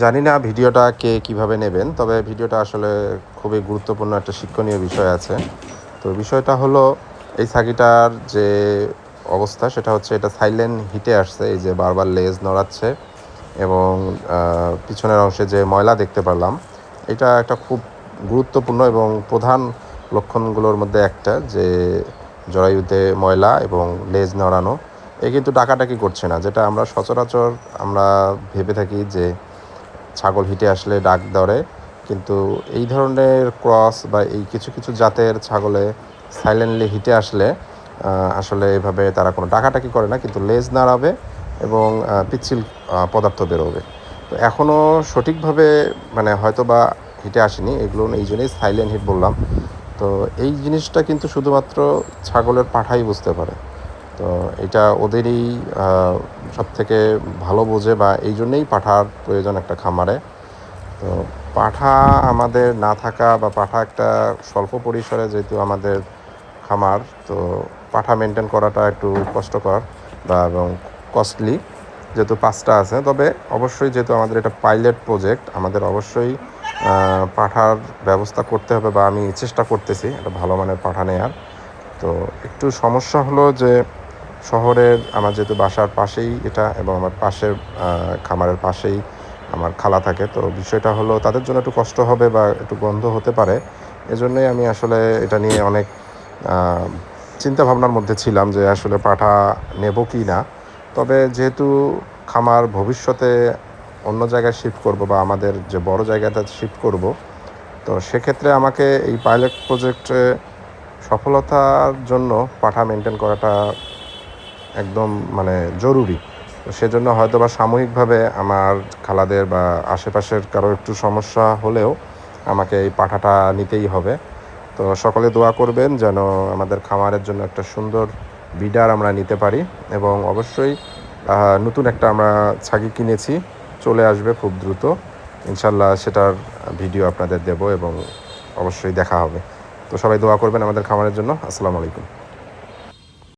জানি না ভিডিওটা কে কিভাবে নেবেন, তবে ভিডিওটা আসলে খুবই গুরুত্বপূর্ণ একটা শিক্ষণীয় বিষয় আছে। তো বিষয়টা হলো এই ছাগিটার যে অবস্থা সেটা হচ্ছে এটা সাইলেন্ট হিটে আসছে, এই যে বারবার লেজ নড়াচ্ছে এবং পিছনের অংশে যে ময়লা দেখতে পারলাম, এটা একটা খুব গুরুত্বপূর্ণ এবং প্রধান লক্ষণগুলোর মধ্যে একটা, যে জরায়ুতে ময়লা এবং লেজ নড়ানো। এ কিন্তু ডাকাডাকি করছে না, যেটা আমরা সচরাচর আমরা ভেবে থাকি যে ছাগল হিটে আসলে ডাক ধরে, কিন্তু এই ধরনের ক্রস বা এই কিছু কিছু জাতের ছাগলে সাইলেন্টলি হিটে আসলে আসলে এভাবে তারা কোনো ডাকাটাকি করে না, কিন্তু লেজ নাড়াবে এবং পিচ্ছিল পদার্থ বেরোবে। তো এখনও সঠিকভাবে মানে হয়তো বা হিটে আসেনি, এগুলো এই জন্যই সাইলেন্ট হিট বললাম। তো এই জিনিসটা কিন্তু শুধুমাত্র ছাগলের পাঠাই বুঝতে পারে। তো এটা ওদেরই সবথেকে ভালো বোঝে, বা এই জন্যেই পাঠার প্রয়োজন একটা খামারে। তো পাঠা আমাদের না থাকা বা পাঠা একটা স্বল্প পরিসরে যেহেতু আমাদের খামার, তো পাঠা মেনটেন করাটা একটু কষ্টকর বা এবং কস্টলি, যেহেতু 5টা আছে। তবে অবশ্যই যেহেতু আমাদের এটা পাইলট প্রজেক্ট, আমাদের অবশ্যই পাঠার ব্যবস্থা করতে হবে, বা আমি চেষ্টা করতেছি একটা ভালো মানের পাঠা নেয়ার। তো একটু সমস্যা হলো যে শহরের আমার যেহেতু বাসার পাশেই এটা, এবং আমার পাশের খামারের পাশেই আমার খালা থাকে, তো বিষয়টা হলো তাদের জন্য একটু কষ্ট হবে বা একটু গন্ধ হতে পারে। এজন্যই আমি আসলে এটা নিয়ে অনেক চিন্তা ভাবনার মধ্যে ছিলাম যে আসলে পাঠা নেব কি না। তবে যেহেতু খামার ভবিষ্যতে অন্য জায়গায় শিফট করব, বা আমাদের যে বড় জায়গাটা শিফট করব, তো সেক্ষেত্রে আমাকে এই পাইলট প্রজেক্টে সফলতার জন্য পাঠা মেনটেন করাটা একদম মানে জরুরি। তো সেজন্য হয়তো বা সাময়িকভাবে আমার খালাদের বা আশেপাশের কারো একটু সমস্যা হলেও আমাকে এই পাঠাটা নিতেই হবে। তো সকলে দোয়া করবেন যেন আমাদের খামারের জন্য একটা সুন্দর বিডার আমরা নিতে পারি, এবং অবশ্যই নতুন একটা আমরা ছাগি কিনেছি, চলে আসবে খুব দ্রুত ইনশাল্লাহ। সেটার ভিডিও আপনাদের দেব এবং অবশ্যই দেখা হবে। তো সবাই দোয়া করবেন আমাদের খামারের জন্য। আসসালামু আলাইকুম।